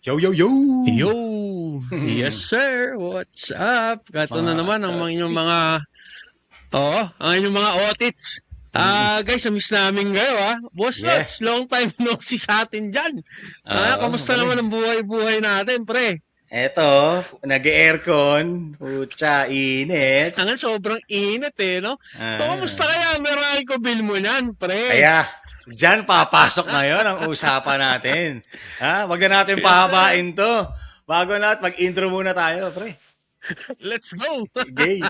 Yo, yo, yo! Yo! Yes, sir. What's up? Kato na naman ang mga inyong mga ang inyong mga otits. Guys, miss namin kayo, Boss Yeah. Lots, long time no see sa atin dyan. Kamusta Pre. naman ang buhay-buhay natin, pre? Eto, nag-aircon. Pucha, init. Hanggang sobrang init, no? So, Ah. kamusta kaya? Meron ko bill mo yan, pre. Kaya, dyan papasok ngayon ang usapan natin. Wag na natin pahabain to. Bago natin, mag-intro muna tayo, pre. Let's go! Gay.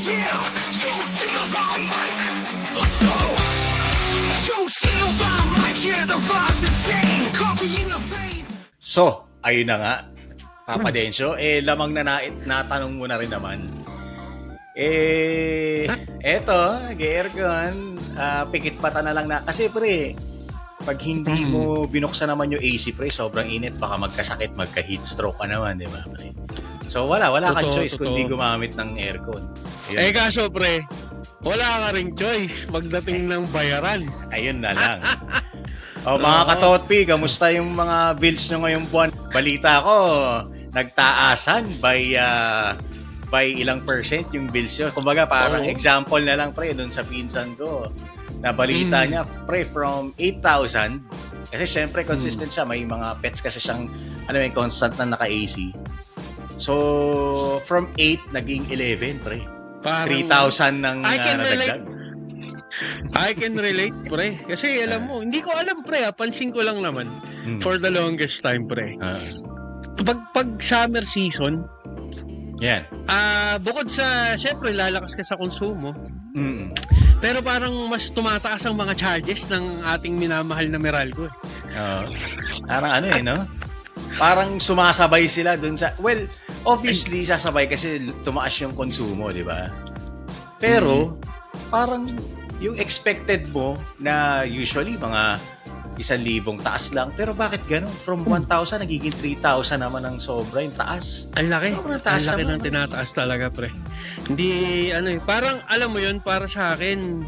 Yeah, two seals on mic. Let's go. Two seals on mic. Yeah, the vibe's insane. Coffee in the veins. So, ayun na nga. Papa Densyo, lamang na natanong mo na rin naman. Eto, nag-aircon. Pikit pata na lang na. Kasi pre, pag hindi mo binuksan naman yung AC, pre, sobrang init. Baka magkasakit, magka-heat stroke ka naman, di ba, pre? So, wala kang Totoo, choice kundi gumamit ng aircon. Ayun. Kaso, pre, wala ka ring choice pagdating ng bayaran. Ayun na lang. Mga katotpi, kamusta yung mga bills nyo ngayong buwan? Balita ko, nagtaasan by ilang percent yung bills nyo. Kumbaga, parang example na lang, pre, dun sa pinsan ko. Na balita niya, pre, from 8,000, kasi syempre consistent siya, may mga pets kasi siyang, may constant na naka-AC. So, from 8, naging 11, pre. Parang 3,000 ng nadagdag. I can relate, pre. Kasi alam mo, hindi ko alam, pre. Pansin ko lang naman. For the longest time, pre. Pag summer season, Yan. bukod sa, syempre, lalakas ka sa konsumo. Pero parang mas tumataas ang mga charges ng ating minamahal na Meralco. Parang no? Parang sumasabay sila dun sa... Well, obviously, sasabay kasi tumaas yung konsumo, di ba? Pero, parang yung expected mo na usually mga 1,000 taas lang. Pero bakit ganun? From 1,000, nagiging 3,000 naman ang sobra yung taas. Ang laki. Sobrang taas Ang laki naman. ng tinataas talaga, pre. Hindi, parang, alam mo yun, para sa akin,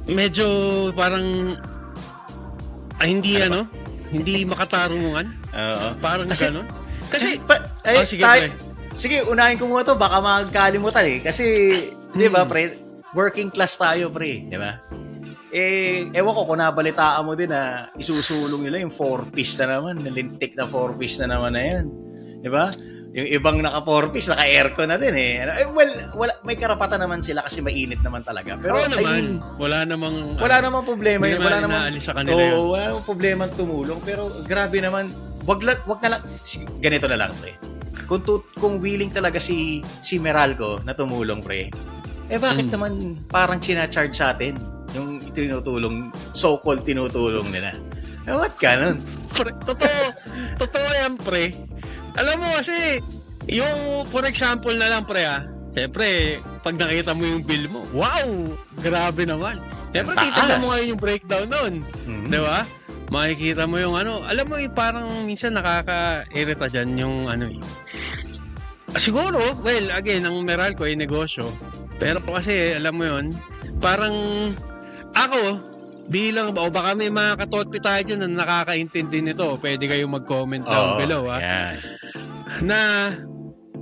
medyo parang, hindi makatarungan. Oo. Parang Kasi- gano'n. Kasi, sige, pre. sige, unahin ko muna to. Baka magkalimutan eh. Kasi, di ba, pre, working class tayo, pre. Di ba? Ewan ko kung nabalitaan mo din na isusulong nila yung 4-piece na naman. Nalintik na 4-piece na naman na yan. Di ba? Yung ibang naka 4-piece, naka aircon na din eh. Well, may karapatan naman sila kasi mainit naman talaga. Pero, Oo naman, wala namang wala namang problema hindi yun. naman Wala namang, inaalis sa kanila yun. wala namang problema tumulong. Pero grabe naman, wag na lang, ganito na lang, pre. Kung willing talaga si Meralco na tumulong, pre, bakit naman parang sinacharge sa atin yung tinutulong, so-called tinutulong nila? What ka nun? Pre, totoo yan, pre. Alam mo kasi, yung, for example na lang, pre, siyempre, pag nakita mo yung bill mo, wow! Grabe naman. Siyempre, Ang titignan taas. mo ngayon yung breakdown nun. Di ba? Makikita mo yung alam mo, parang minsan nakaka-irita dyan yung siguro, well, again, ang Meralco ay negosyo. Pero kasi, alam mo yun, parang ako, bilang, o baka may mga katotpi tayo dyan na nakakaintindi nito, pwede kayong mag-comment down below, Yan. na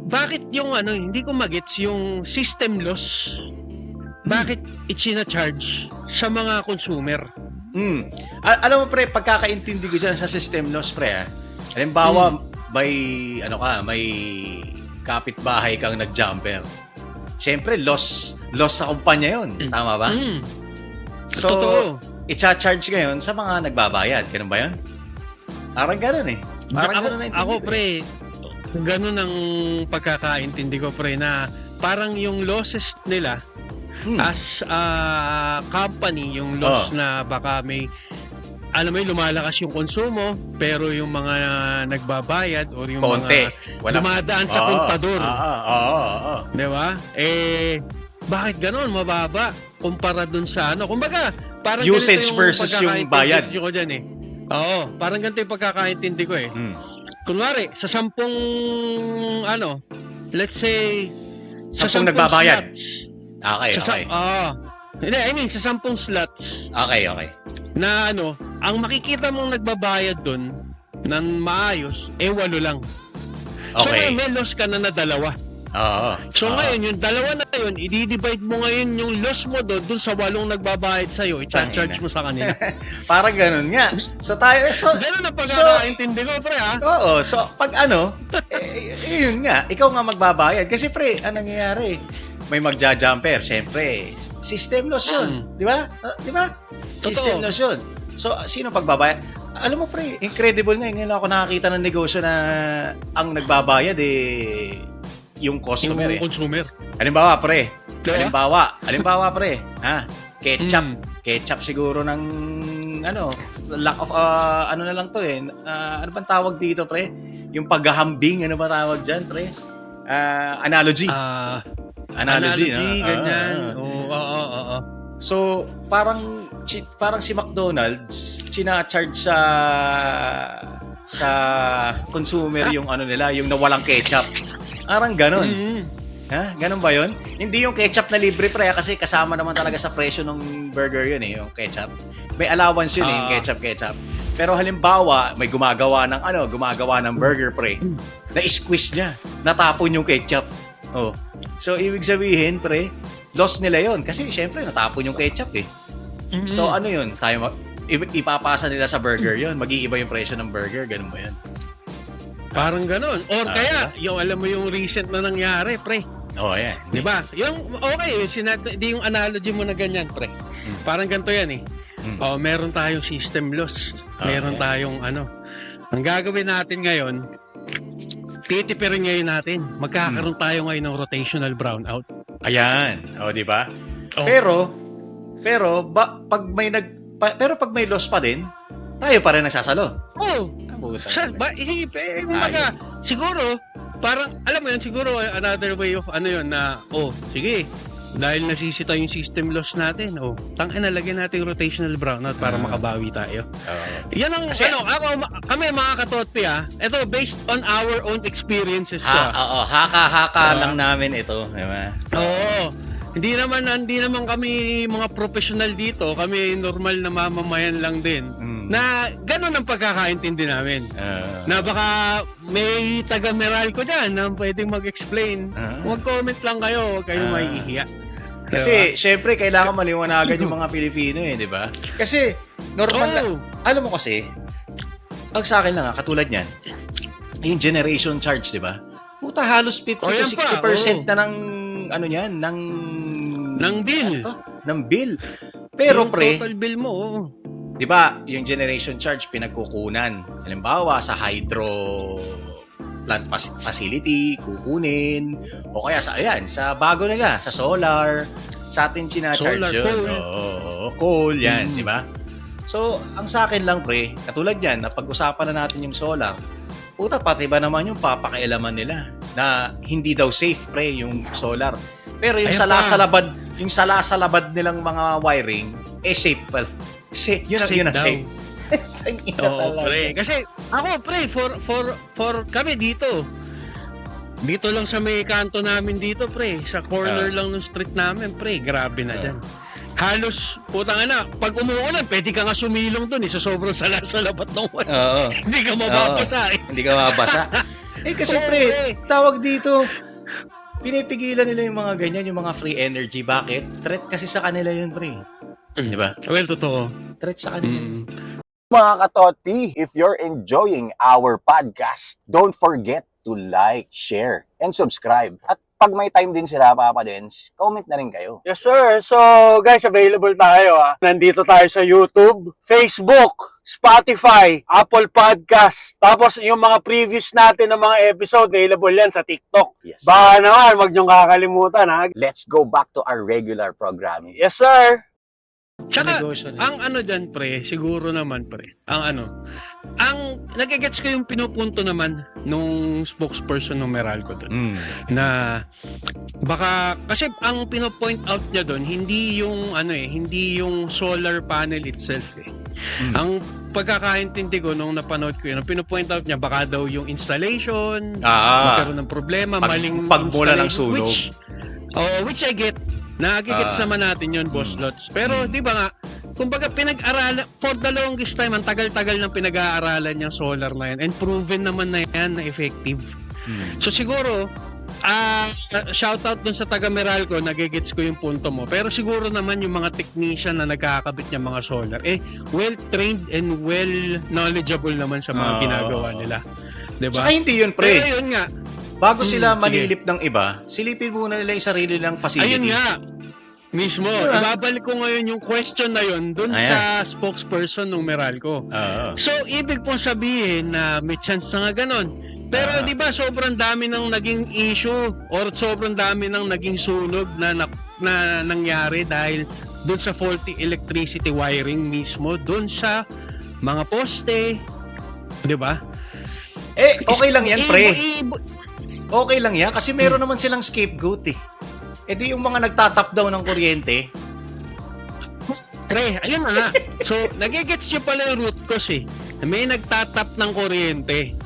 bakit yung hindi ko magets yung system loss, bakit ichina-charge sa mga consumer? Alam mo, pre, pagkakaintindi ko dyan sa system loss, pre, halimbawa, may kapitbahay kang nag-jumper. Siyempre, loss sa kumpanya yun. Tama ba? So, Totoo. i-charge ngayon sa mga nagbabayad. Ganun ba yun? Parang ganun eh. Parang ganun na Ako, intindi ko pre, ganun ang pagkakaintindi ko, pre, na parang yung losses nila as a company, yung loss na baka may, alam mo, lumalakas yung konsumo, pero yung mga nagbabayad or yung Konti. mga dumadaan sa kontador. Oo. Di ba? Bakit ganun? Mababa kumpara dun sa Kumbaga, parang Usage ganito versus yung bayad. ko dyan eh. Oo, parang ganito yung pagkakaintindi ko eh. Kunwari, sa 10, let's say, sa 10 10 nagbabayad. slots. Okay. Hindi, I mean, sa 10 slots Okay. na ang makikita mong nagbabayad dun, ng maayos, 8 lang. So Okay. ngayon, may loss ka na 2. Oo. So Oo. ngayon, yung 2 na yun, i-divide mo ngayon yung loss mo doon sa 8 nagbabayad sa'yo, i-charge mo sa kanila. Parang ganun nga. So tayo, Ganun ang pagkakaintindi ko, pre, ha? Oo, so pag yun nga, ikaw nga magbabayad. Kasi pre, anong nangyayari? May magja-jumper, siyempre. System loss yun. Di ba? Di ba? System loss yun. So, sino pagbabayad? Alam mo pre, incredible nga. Ngayon lang ako nakakita ng negosyo na ang nagbabayad yung customer Yung consumer. Halimbawa pre, Diba? halimbawa pre, ketchup. Ketchup siguro ng lack of ano na lang to ano bang tawag dito pre? Yung paghahambing, ano ba tawag diyan pre? Analogy. Analogy, no? Ganyan. Oo. So, parang si McDonald's china-charge sa consumer yung ano nila, yung nawalang ketchup. Parang ganun. Ha? Ganun ba yun? Hindi yung ketchup na libre pre kasi kasama naman talaga sa presyo ng burger yun yung ketchup. May allowance yun yung ketchup. Pero halimbawa, may gumagawa ng burger pre. Na-squeeze niya. Natapon yung ketchup. Oh. So, ibig sabihin pre, loss nila yun. Kasi syempre, natapon yung ketchup So, ano yun? Ipapasa nila sa burger yun. Mag-iiba yung presyo ng burger. Ganun ba yun? Parang ganun. Or kaya, yung alam mo yung recent na nangyari, pre. Oh, yan. Di ba? Yung, okay, di yung analogy mo na ganyan, pre. Parang ganito yan meron tayong system loss. Meron tayong Ang gagawin natin ngayon, titipirin ngayon natin. Magkakaroon tayo ngayon ng rotational brownout. Ayan. O, di ba? Oh. Pero pag may loss pa din, tayo pa rin nagsasalo. Siguro, parang, alam mo yun, siguro another way of sige, dahil nasisita yung system loss natin, tangina, lagyan natin yung rotational brownout para makabawi tayo. Yan ang, kami mga katotpi ito based on our own experiences to. Haka lang namin ito. Diba? Oo. Hindi naman kami mga professional dito. Kami normal na mamamayan lang din. Na gano'n ang pagkakaintindi namin. Na baka may taga-Meralco dyan na pwedeng mag-explain. Mag-comment lang kayo. Huwag kayong mahihiya. Kasi, syempre, kailangan maliwanagan yung mga Pilipino di ba? Kasi, normal alam mo kasi, ang sa akin lang katulad niyan, yung generation charge, di ba? Puta, halos 50 to 60% na ng bill. Ng bill. Pero yung pre, total bill mo, di ba, yung generation charge pinagkukunan. Halimbawa, sa hydro plant facility, kukunin. O kaya sa bago nila, sa solar. Sa atin chinacharge yun. Coal, yan, di ba? So, ang sa akin lang pre, katulad yan, na pag-usapan na natin yung solar, puta, pati ba naman yung papakialaman nila na hindi daw safe pre yung solar. Pero yung sala-salabad nilang mga wiring, safe pala. Yun ang safe. Pre. Kasi ako, pre, for kami dito lang sa may kanto namin dito, pre. Sa corner lang ng street namin, pre. Grabe na dyan. Halos, putang ina, pag umuulan, pwede ka nga sumilong dun sa sobrang sala-salabat ng wala. Hindi ka mababasa Hindi ka mababasa. Kasi pre, tawag dito, pinipigilan nila yung mga ganyan, yung mga free energy. Bakit? Threat kasi sa kanila yun, pre. Di ba? Well, totoo. Threat sa kanila. Mga katotpi, if you're enjoying our podcast, don't forget to like, share, and subscribe. At pag may time din sila, Papa Dens, comment na rin kayo. Yes, sir. So, guys, available tayo. Nandito tayo sa YouTube, Facebook, Spotify, Apple Podcast. Tapos, yung mga previous natin ng mga episode, available yan sa TikTok. Yes, sir. Baka naman, wag niyong kakalimutan, ha? Let's go back to our regular programming. Yes, sir. Tsaka, Negosyo na. ang dyan, pre, siguro naman, pre, ang nagigets ko yung pinupunto naman nung spokesperson ng Meralco doon. Na, baka, kasi ang pinopoint out niya doon, hindi yung solar panel itself Ang pagkakaintindi ko nung napanood ko yun, ang pinopoint out niya, baka daw yung installation, magkaroon ng problema, maling pagmula ng installation, sunog. which I get. Nagigets naman natin yun, Boss Lots. Pero di ba nga, kumbaga pinag-aralan, for the longest time, ang tagal-tagal ng pinag-aaralan yung solar na yan, and proven naman na yan na effective. So siguro, shoutout dun sa taga Meralco, nagigets ko yung punto mo. Pero siguro naman yung mga technician na nagkakabit ng mga solar, well-trained and well-knowledgeable naman sa mga ginagawa nila. Diba? Saka hindi yun, pre. Pero yun nga, Bago sila sige. manilip ng iba, silipin muna nila yung sarili ng facility. ayun nga, mismo. Diba? Ibabalik ko ngayon yung question na yun dun sa spokesperson ng Meralco. Oo. So, ibig pong sabihin na may chance na nga ganon. Pero di ba sobrang dami ng naging issue or sobrang dami ng naging sunog na nangyari dahil doon sa faulty electricity wiring mismo, doon sa mga poste, di ba? Okay lang yan, pre. Okay lang yan kasi meron naman silang scapegoat eh. Di yung mga nagtatap daw ng kuryente. Pre, ayun na nga. So, nagigets nyo pala yung root cause eh. May nagtatap ng kuryente.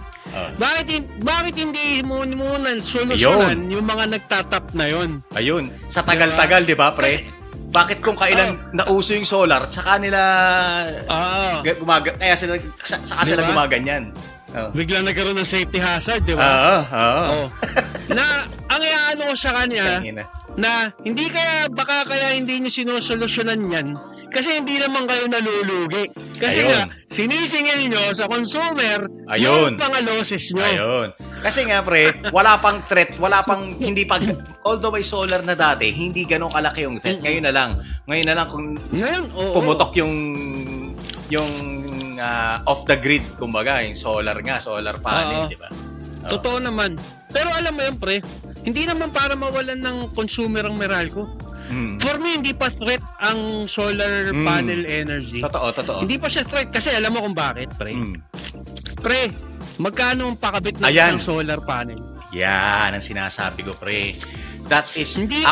Bakit hindi muna solusyonan yung mga nagtatap na yon? Ayun, sa tagal-tagal, di ba, pre? Bakit kung kailan nauso yung solar, tsaka nila kaya sila sila gumaganyan. Biglang nagkaroon ng safety hazard, di ba? Na ang iaano ko sa kanya na hindi baka hindi niyo sinusolusyonan yan kasi hindi naman kayo nalulugi. Kasi nga, sinisingil nyo sa consumer yung mga losses nyo. Ayun. Kasi nga, pre, wala pang threat, although may solar na dati, hindi ganun kalaki yung threat. Ngayon na lang kung pumutok yung off the grid, kumbaga, yung solar panel, di ba? Totoo naman. Pero alam mo yun, pre, hindi naman para mawalan ng consumer ang Meralco. For me, hindi pa threat ang solar panel energy. Totoo. Hindi pa siya threat kasi alam mo kung bakit, pre. Pre, magkano ang pakabit ng Ayan. isang solar panel? Yan ang sinasabi ko, pre. That is Hindi,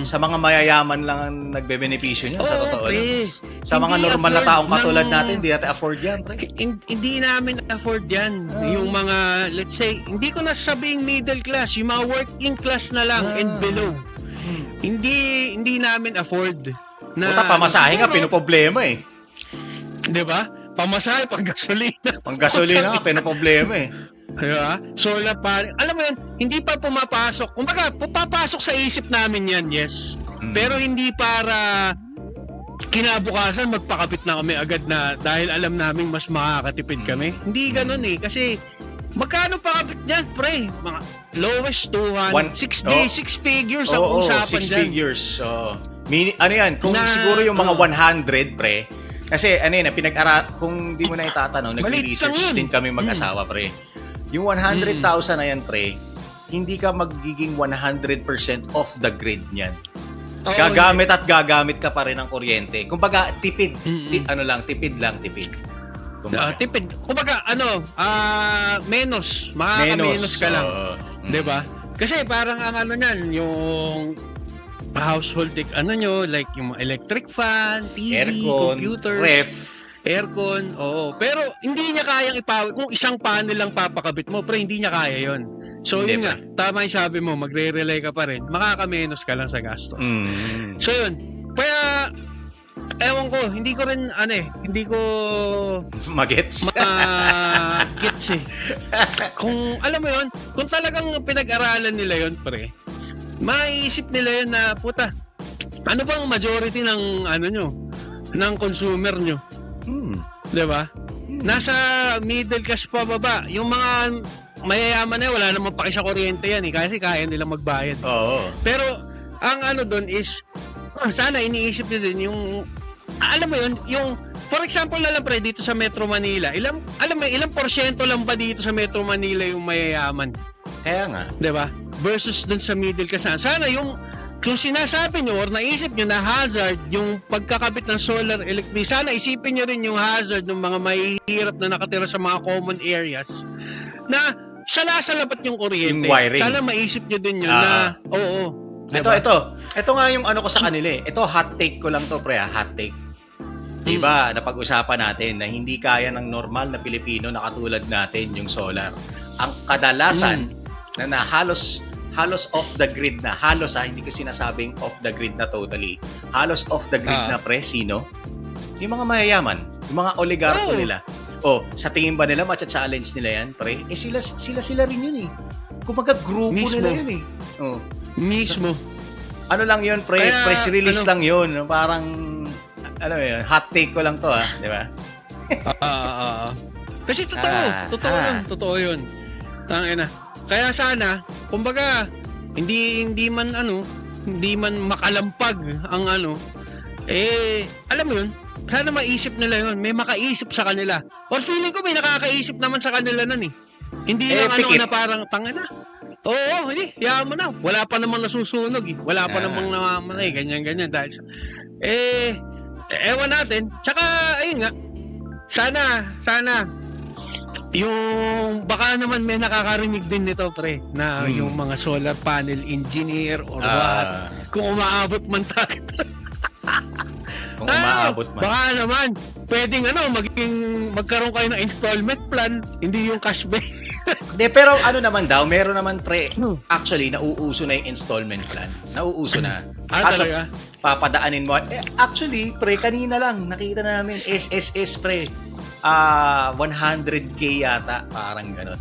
sa mga mayayaman lang ang nagbebenepisyo niya, sa totoo pre. lang. Sa mga Hindi normal na afford taong katulad ng- natin, hindi natin afford yan, pre. Hindi namin afford yan. Yung mga, let's say, hindi ko na sabing middle class, yung mga working class na lang and below. Hindi namin afford. Puta, pamasahe nga, pinoproblema eh. Di ba? Pamasahe, pang gasolina. Pang gasolina nga, pinoproblema eh. Diba? Solar panel. Alam mo yan, hindi pa pumapasok. Kumbaga, pupapasok sa isip namin yan, yes. Pero hindi para kinabukasan magpakapit na kami agad na dahil alam namin mas makakatipid kami. Hindi ganun eh. Kasi magkano pakapit niyan, pre? Mga lowest 6 figures ang usapan 6 dyan. figures. Ano yan, kung siguro yung mga 100, pre. Kasi ano yun, kung di mo na itatanong, nag-research din kami mag-asawa, pre. Yung 100,000 na yan, pre, hindi ka magiging 100% off the grid niyan. Gagamit at gagamit ka pa rin ng kuryente. Kumbaga, tipid. Tipid lang. Kumbaga. Tipid. Kumbaga, menos. Makaka-menos ka lang. 'Di ba? Kasi parang ang niyan, yung household like yung electric fan, TV, Aircon, computers, ref, aircon, Pero hindi niya kayang ipawi. Kung isang panel lang papakabit mo, pero hindi niya kaya yon. So Hindi yun nga, tama yung sabi mo, magre-rely ka pa rin. Makaka-menos ka lang sa gastos. So yun. Kaya, ewan ko, hindi ko rin, hindi ko magets. gets eh. Kung, alam mo yun, kung talagang pinag-aralan nila yun, pre, maiisip nila yun na, puta, ano bang majority ng, ng consumer nyo? Diba? Nasa middle class pa baba. Yung mga mayayaman na wala namang paki sa kuryente yan eh, kasi kaya nilang magbayad. Pero, ang doon is, sana iniisip nyo din yung, alam mo yun, yung, for example na lang pre, dito sa Metro Manila, ilang porsyento lang ba dito sa Metro Manila yung mayayaman? Kaya nga. Diba? Versus dun sa middle class. Sana yung, kung sinasabi nyo or naisip nyo na hazard yung pagkakabit ng solar electric, sana isipin nyo rin yung hazard ng mga mahihirap na nakatira sa mga common areas na salabat yung kuryente. Yung wiring. Sana maisip nyo din yun na, Diba? Ito nga yung ko sa kanila eh. Ito, hot take ko lang to, pre, hot take. Diba, napag-usapan natin na hindi kaya ng normal na Pilipino na katulad natin yung solar. Ang kadalasan na halos halos off the grid na. Halos hindi ko sinasabing off the grid na totally. Halos off the grid na pre, sino? Yung mga mayayaman, yung mga oligarko nila. Sa tingin ba nila matcha-challenge nila yan, pre? Sila rin yun eh. Kumaga grupo Mismo. nila yun eh. Mismo. Ano lang yun, pre? Kaya, Press release lang yun. Parang, yun, hot take ko lang to di ba? Kasi totoo yun. Tangina. Kaya sana, kumbaga, hindi man makalampag ang alam mo yun, sana maisip nila yun, may makaisip sa kanila. Or feeling ko may nakakaisip naman sa kanila nun eh. Hindi lang pikit. na parang tangina. Oo, hindi, hayaan mo na. Wala pa namang nasusunog eh. Wala pa namang namamatay, ganyan-ganyan dahil sa ewan natin. Tsaka, ayun nga, sana, yung baka naman may nakakarinig din nito, pre, na yung mga solar panel engineer or what, kung umaabot man tayo. Kung umaabot man. Baka naman, pwedeng magkaroon kayo ng installment plan, hindi yung cash pay. Pero naman daw, meron naman pre, actually, nauuso na yung installment plan. Nauuso na. Kaso, Talaga? papadaanin mo. Actually, pre, kanina lang, nakita namin, SSS, pre. 100K yata, parang ganun.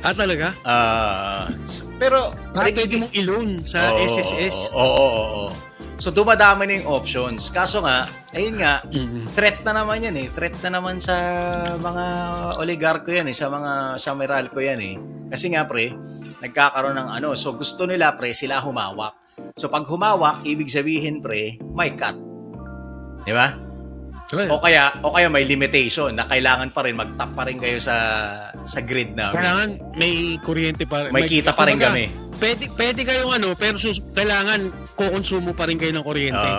Talaga? Pero, Pwede mong i-loan sa SSS. Oo. So, dumadami na yung options. Kaso nga, ayun nga, threat na naman yan eh. Threat na naman sa mga oligarko yan eh. Sa Meralco yan eh. Kasi nga, pre, nagkakaroon ng So, gusto nila, pre, sila humawak. So, pag humawak, ibig sabihin, pre, may cut. Di ba? O kaya may limitation na kailangan pa rin mag-tap pa rin kayo sa grid na. Kailangan may kuryente pa rin. May kita pa rin kami. Pwede kayong pero kailangan kukonsumo pa rin kayo ng kuryente.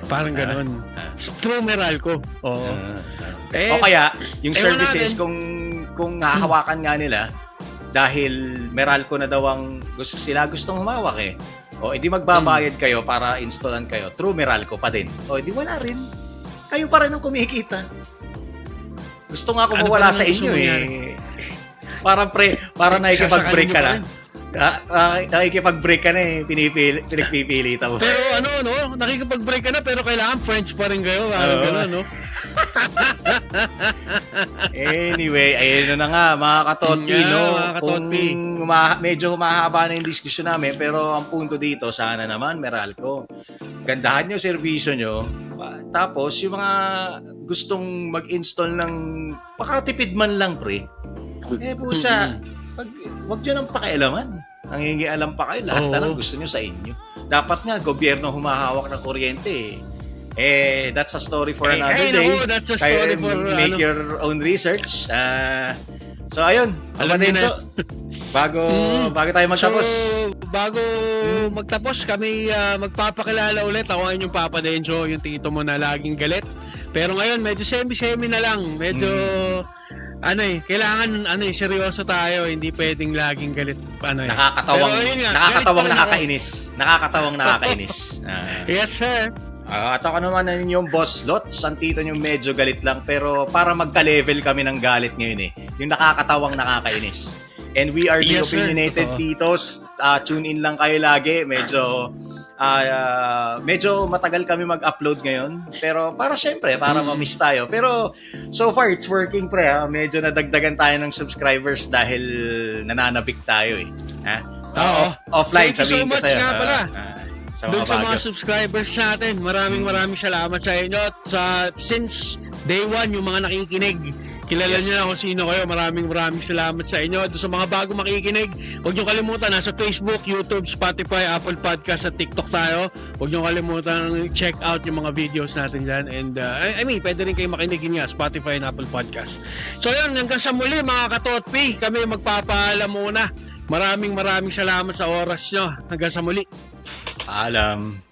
Parang gano'n. True Meralco. Oo. O kaya, yung services, natin. kung hahawakan nga nila, dahil Meralco na daw ang gustong humawak eh. O, edi magbabayad kayo para installan kayo. True Meralco pa din. O, edi wala rin. Kayo pa rin ang kumikita. Gusto nga ako mawala sa inyo eh. Parang nakikipag-break ka na. Nakikipag-break ka na eh. Pinagpipilitan mo. Pero nakikipag-break ka na pero kailangan French pa rin kayo. Parang gano'n, no? Anyway, ayun na nga, mga katotpi, no? Mga katotpi. Kung medyo humahaba na yung diskusyon namin, pero ang punto dito, sana naman, Meralco, gandahan nyo serbisyo nyo, tapos yung mga gustong mag-install ng pakatipid man lang, pre, putya, wag nyo nang pakialaman. Nangingialam pa kayo, lahat na lang gusto nyo sa inyo. Dapat nga, gobyerno humahawak ng kuryente that's a story for another day. That's a story for make your own research. So ayun, Alam niyo na. bago tayo magtapos. So, bago magtapos, kami magpapakilala ulit. Ako ang inyong Papa Denjo, yung tito mo na laging galit. Pero ngayon, medyo semi-semi na lang. Medyo, kailangan, seryoso tayo. Hindi pwedeng laging galit. Nakakatawang nakakainis. Yes, sir. At ako naman na yung boss Lots, ang tito nyo medyo galit lang, pero para magka-level kami ng galit ngayon yung nakakatawang nakakainis. And we are the opinionated titos. Tune in lang kayo lagi. Medyo matagal kami mag-upload ngayon, pero para ma-miss tayo. Pero so far it's working, pre. Medyo nadagdagan tayo ng subscribers dahil nananabik tayo offline. Thank you so much nga pala. Doon sa mga bagyo. subscribers natin, maraming salamat sa inyo. At since day one, yung mga nakikinig, kilala niyo na kung sino kayo. Maraming salamat sa inyo. Doon sa mga bago makikinig, huwag niyo kalimutan, nasa Facebook, YouTube, Spotify, Apple Podcast at TikTok tayo. Huwag niyo kalimutan check out yung mga videos natin dyan. And pwede rin kayo makinig nga, Spotify and Apple Podcast. So yun, hanggang sa muli mga katotpi, kami magpapaalam muna. Maraming salamat sa oras nyo. Hanggang sa muli. Paalam.